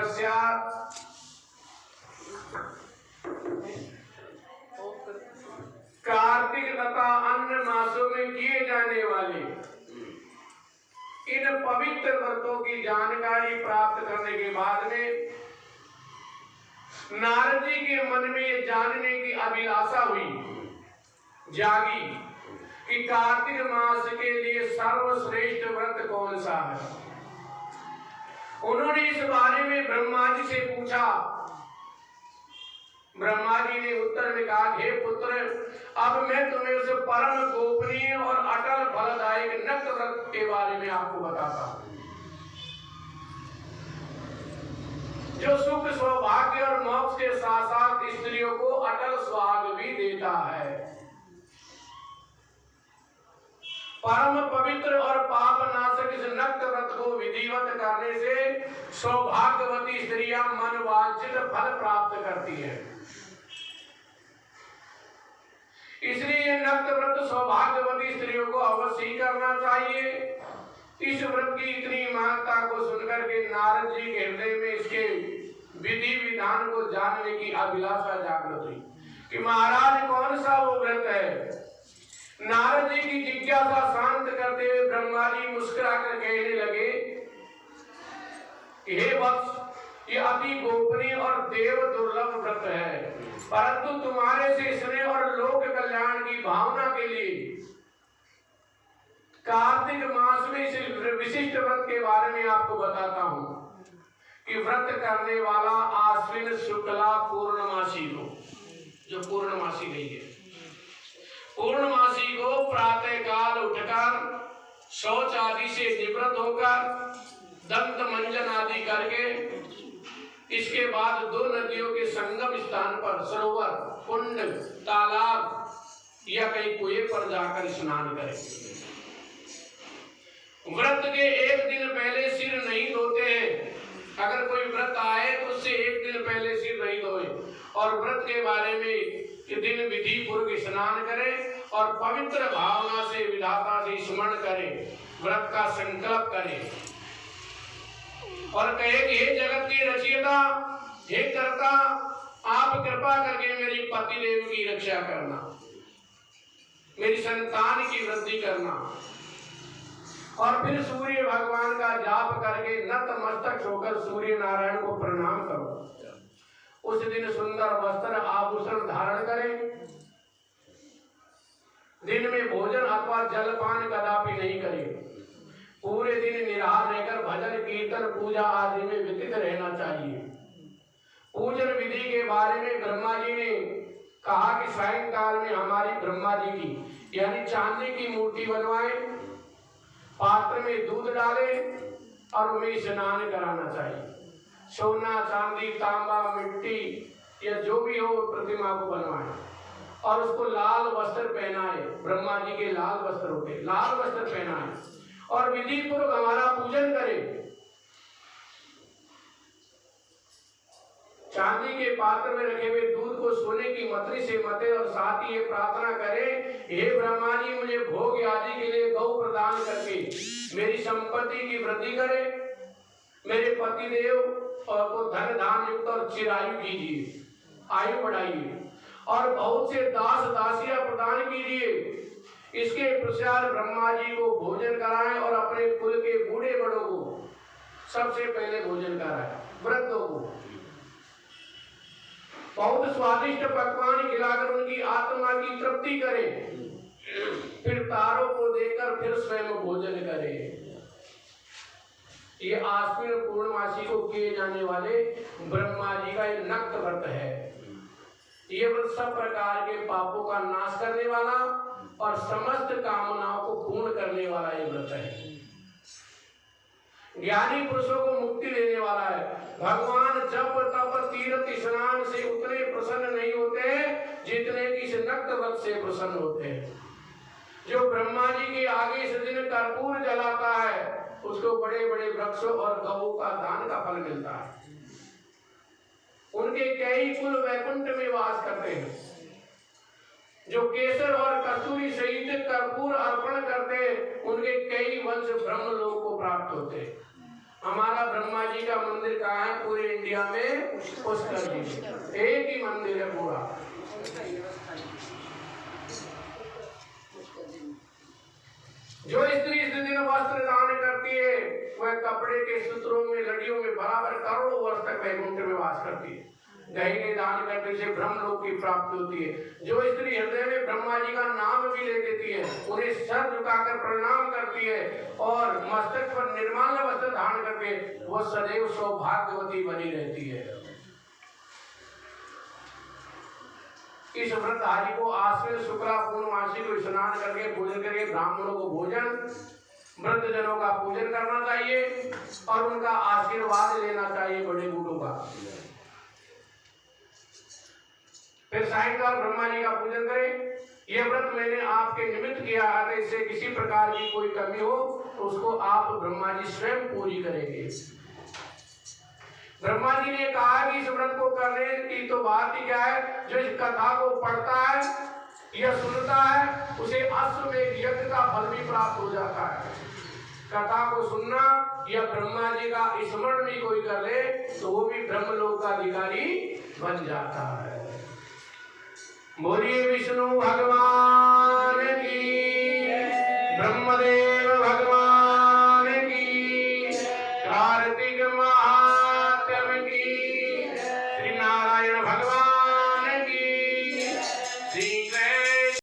पश्चात कार्तिक तथा अन्य मासों में किए जाने वाले इन पवित्र व्रतों की जानकारी प्राप्त करने के बाद में नारद जी के मन में ये जानने की अभिलाषा हुई, जागी कि कार्तिक मास के लिए सर्वश्रेष्ठ व्रत कौन सा है। उन्होंने इस बारे में ब्रह्मा जी से पूछा। ब्रह्मा जी ने उत्तर में कहा, हे पुत्र, अब मैं तुम्हें उस परम गोपनीय और अटल फलदायक नक्त व्रत के बारे में आपको बताता हूं, जो सुख सौभाग्य और मोक्ष के साथ साथ स्त्रियों को अटल सुहाग भी देता है। परम पवित्र और पाप नाशक इस नक्त व्रत को विधिवत करने से सौभाग्यवती स्त्रियां मनवांछित फल प्राप्त करती हैं। इसलिए यह नक्त व्रत सौभाग्यवती स्त्रियों को अवश्य ही करना चाहिए। इस व्रत की इतनी महत्ता को सुनकर के नारद जी के हृदय में इसके विधि विधान को जानने की अभिलाषा जागृत हुई कि महाराज कौन सा वो व्रत है। नारद जी की जिज्ञासा शांत करते हुए ब्रह्मा जी मुस्कुराकर कहने लगे, हे वत्स, ये अति गोपनीय और देव दुर्लभ व्रत है, परंतु तुम्हारे से स्नेह और लोक कल्याण की भावना के लिए कार्तिक मास में इस विशिष्ट व्रत के बारे में आपको बताता हूं कि व्रत करने वाला आश्विन शुक्ला पूर्णमासी को, जो पूर्णमासी नहीं है, पूर्णमासी को प्रातः काल उठकर शौच आदि से निवृत्त होकर दंत मंजन आदि करके इसके बाद दो नदियों के संगम स्थान पर सरोवर, कुंड, तालाब या कहीं कुएं पर जाकर स्नान करें। व्रत के एक दिन पहले सिर नहीं धोते हैं। अगर कोई व्रत आए तो उससे एक दिन पहले सिर नहीं धोए और व्रत के बारे में दिन विधि पूर्वक स्नान करें और पवित्र भावना से विधाता से स्मरण करें, व्रत का संकल्प करें और कहे कि हे जगत के रचयिता, हे कर्ता, आप कृपा करके मेरी पति देव की रक्षा करना, मेरी संतान की वृद्धि करना। और फिर सूर्य भगवान का जाप करके नतमस्तक होकर सूर्य नारायण को प्रणाम करो। उस दिन सुंदर वस्त्र आभूषण धारण करें। दिन में भोजन अथवा जलपान कदापि नहीं करें। पूरे दिन निराहार रहकर भजन कीर्तन पूजा आदि में व्यतीत रहना चाहिए। पूजन विधि के बारे में ब्रह्मा जी ने कहा कि सायंकाल में हमारी ब्रह्मा जी की यानी चांदी की मूर्ति बनवाएं, पात्र में दूध डालें और उन्हें स्नान कराना चाहिए। सोना, चांदी, तांबा, मिट्टी या जो भी हो प्रतिमा को बनवाएं और उसको लाल वस्त्र पहनाए। ब्रह्मा जी के लाल वस्त्र होते, लाल वस्त्र पहनाए और विधि पूर्वक हमारा पूजन करें। चांदी के पात्र में रखे हुए दूध को सोने की मतरी से मते और साथ ही ये प्रार्थना करें, हे ब्रह्मा जी, मुझे भोग आदि के लिए गौ प्रदान करके मेरी संपत्ति की वृद्धि करें, मेरे पति देव और को धन धान युक्त और चिरायु कीजिए, आयु बढ़ाइए और बहुत से दास दासियां प्रदान कीजिए। इसके पश्चात ब्रह्मा जी को भोजन कराएं और अपने कुल के बूढ़े बड़ों को सबसे पहले भोजन कराएं। वृद्धों को बहुत स्वादिष्ट पकवान खिलाकर उनकी आत्मा की तृप्ति करें। फिर तारों को देकर फिर स्वयं भोजन करें। ये आश्विन पूर्णमासी को किए जाने वाले ब्रह्मा जी का एक नक्त व्रत है। ये व्रत सब प्रकार के पापों का नाश करने वाला और समस्त कामनाओं को पूर्ण करने वाला ये व्रत है। ज्ञानी पुरुषों को मुक्ति देने वाला है। भगवान जप तप तीर्थ स्नान से उतने प्रसन्न नहीं होते जितने कि इस नक्त व्रत से प्रसन्न होते हैं। जो ब्रह्मा जी के आगे इस दिन कर्पूर जलाता है उसको बड़े बड़े वृक्षों और गौ का दान का फल मिलता है। उनके कई कुल वैकुंठ में वास करते हैं। जो केसर और कस्तूरी सहित कर्पूर अर्पण करते हैं उनके कई वंश ब्रह्म लोक को प्राप्त होते हैं। हमारा ब्रह्मा जी का मंदिर कहाँ है पूरे इंडिया में? पुष्कर जी, एक ही मंदिर है पूरा। जो स्त्री इस दिन वस्त्र दान करती है वह कपड़े के सूत्रों में लड़ियों में बराबर करोड़ों वर्ष तक वैकुंठ में वास करती है। गहने दान करने से ब्रह्मलोक की प्राप्ति होती है। जो स्त्री हृदय में ब्रह्मा जी का नाम भी ले लेती है, उन्हें सर झुकाकर प्रणाम करती है और मस्तक पर निर्मल वस्त्र धारण करके वो सदैव सौभाग्यवती बनी रहती है। इस व्रतधारी को आश्विन शुक्ला पूर्णमासी को स्नान करके भोजन करके ब्राह्मणों को भोजन, वृद्धजनों का पूजन करना चाहिए और उनका आशीर्वाद लेना चाहिए, बड़े बूढ़ों का। फिर सायंकाल ब्रह्मा जी का पूजन करें। यह व्रत मैंने आपके निमित्त किया है, इससे किसी प्रकार की कोई कमी हो तो उसको आप ब्रह्मा जी स्वयं पूरी करेंगे। ब्रह्मा जी ने कहा कि इस व्रत को करने की तो बात ही क्या है, जो इस कथा को पढ़ता है या सुनता है उसे अश्वमेध यज्ञ का फल भी प्राप्त हो जाता है। कथा को सुनना या ब्रह्मा जी का स्मरण भी कोई कर ले तो वो भी ब्रह्मलोक का अधिकारी बन जाता है। बोलिए विष्णु भगवान की